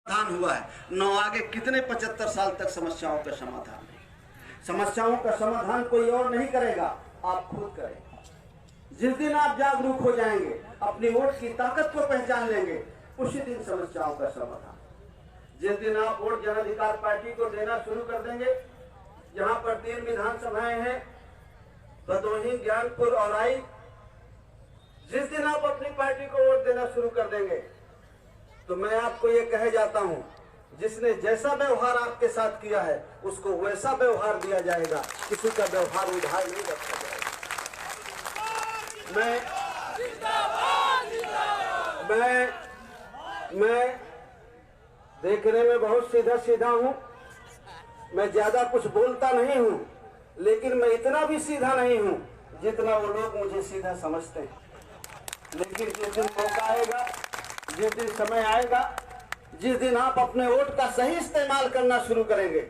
समाधान हुआ है, न आगे कितने 75 साल तक समस्याओं का समाधान नहीं। समस्याओं का समाधान कोई और नहीं करेगा, आप खुद करें। जिस दिन आप जागरूक हो जाएंगे, अपनी वोट की ताकत को पहचान लेंगे, उसी दिन समस्याओं का समाधान। जिस दिन आप वोट जन अधिकार पार्टी को देना शुरू कर देंगे, यहाँ पर 3 विधानसभाएं हैं, भदोही, ज्ञानपुर और आई। जिस दिन आप अपनी पार्टी को वोट देना शुरू कर देंगे, तो मैं आपको ये कहे जाता हूं, जिसने जैसा व्यवहार आपके साथ किया है उसको वैसा व्यवहार दिया जाएगा। किसी का व्यवहार उधार नहीं रखा जाएगा। मैं देखने में बहुत सीधा सीधा हूं, मैं ज्यादा कुछ बोलता नहीं हूं, लेकिन मैं इतना भी सीधा नहीं हूं जितना वो लोग मुझे सीधा समझते हैं। लेकिन जिस दिन मौका आएगा, जिस दिन समय आएगा, जिस दिन आप अपने वोट का सही इस्तेमाल करना शुरू करेंगे,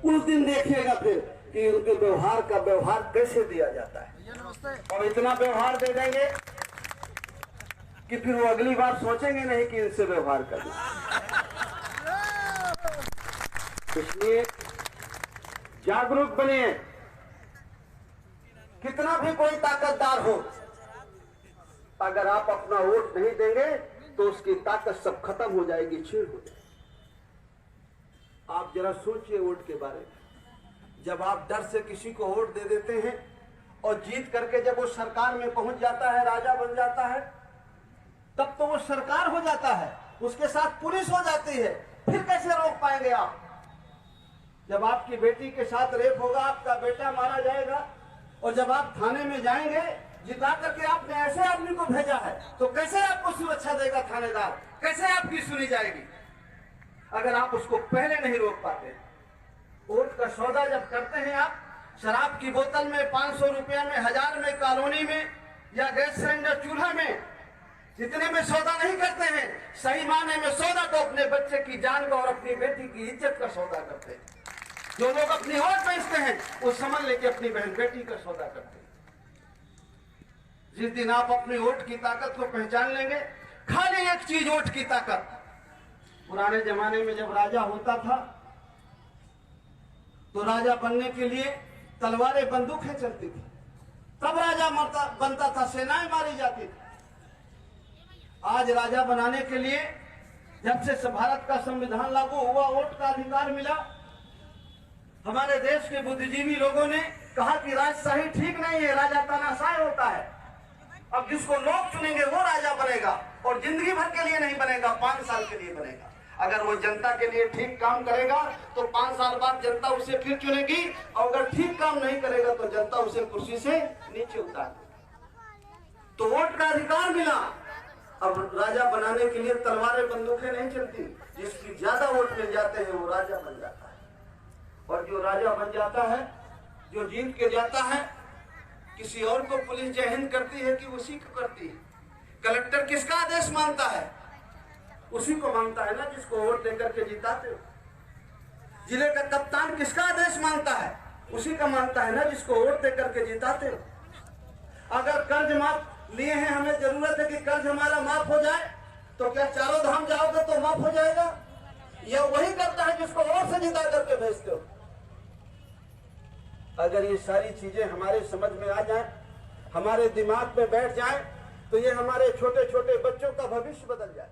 उस दिन देखिएगा फिर कि उनके व्यवहार का व्यवहार कैसे दिया जाता है। और इतना व्यवहार दे देंगे कि फिर वो अगली बार सोचेंगे नहीं कि इनसे व्यवहार करना। इसलिए जागरूक बनिए। कितना भी कोई ताकतदार हो, अगर आप अपना वोट नहीं देंगे तो उसकी ताकत सब खत्म हो जाएगी, छीड़ हो जाएगी। आप जरा सोचिए वोट के बारे में। जब आप डर से किसी को वोट दे देते हैं और जीत करके जब वो सरकार में पहुंच जाता है, राजा बन जाता है, तब तो वो सरकार हो जाता है, उसके साथ पुलिस हो जाती है, फिर कैसे रोक पाएंगे आप? जब आपकी बेटी के साथ रेप होगा, आपका बेटा मारा जाएगा, और जब आप थाने में जाएंगे, जिता करके आपने ऐसे आदमी को भेजा है, तो कैसे आपको सुरक्षा देगा थानेदार? कैसे आपकी सुनी जाएगी अगर आप उसको पहले नहीं रोक पाते? वोट का सौदा जब करते हैं आप, शराब की बोतल में 500 रुपया में, 1000 में, कॉलोनी में या गैस सिलेंडर चूल्हा में, इतने में सौदा नहीं करते हैं। सही माने में सौदा तो अपने बच्चे की जान का और अपनी बेटी की इज्जत का सौदा करते हैं। जो लोग अपनी वोट बेचते हैं, वो समझ लेके अपनी बहन बेटी का सौदा करते हैं। जिस दिन आप अपनी वोट की ताकत को पहचान लेंगे, खाली एक चीज वोट की ताकत। पुराने जमाने में जब राजा होता था, तो राजा बनने के लिए तलवारें, बंदूकें चलती थी, तब राजा बनता था, सेनाएं मारी जाती थी। आज राजा बनाने के लिए जब से भारत का संविधान लागू हुआ, वोट का अधिकार मिला, हमारे देश के बुद्धिजीवी लोगों ने कहा कि राजशाही ठीक नहीं है, राजा तानाशाह होता है। अब जिसको लोग चुनेंगे वो राजा बनेगा, और जिंदगी भर के लिए नहीं बनेगा, 5 साल के लिए बनेगा। अगर वो जनता के लिए ठीक काम करेगा तो 5 साल बाद जनता उसे फिर चुनेगी, और अगर ठीक काम नहीं करेगा तो जनता उसे कुर्सी से नीचे उतार देगी। तो वोट का अधिकार मिला। अब राजा बनाने के लिए तलवारें, बंदूकें नहीं चलती। जिसकी ज्यादा वोट मिल जाते हैं वो राजा बन जाता है। और जो राजा बन जाता है, जो जीत के जाता है, किसी और को पुलिस जय हिंद करती है कि उसी को करती है? कलेक्टर किसका आदेश मानता है? उसी को मानता है ना जिसको वोट देकर के जिताते हो। जिले का कप्तान किसका आदेश मानता है? उसी का मानता है ना जिसको वोट देकर के जिताते हो। अगर कर्ज माफ लिए हैं, हमें जरूरत है कि कर्ज हमारा माफ हो जाए, तो क्या चारों धाम जाओगे तो माफ हो जाएगा? यह वही करता है जिसको वोट से जिता करके भेजते हो। अगर ये सारी चीजें हमारे समझ में आ जाए, हमारे दिमाग में बैठ जाए, तो ये हमारे छोटे छोटे बच्चों का भविष्य बदल जाए।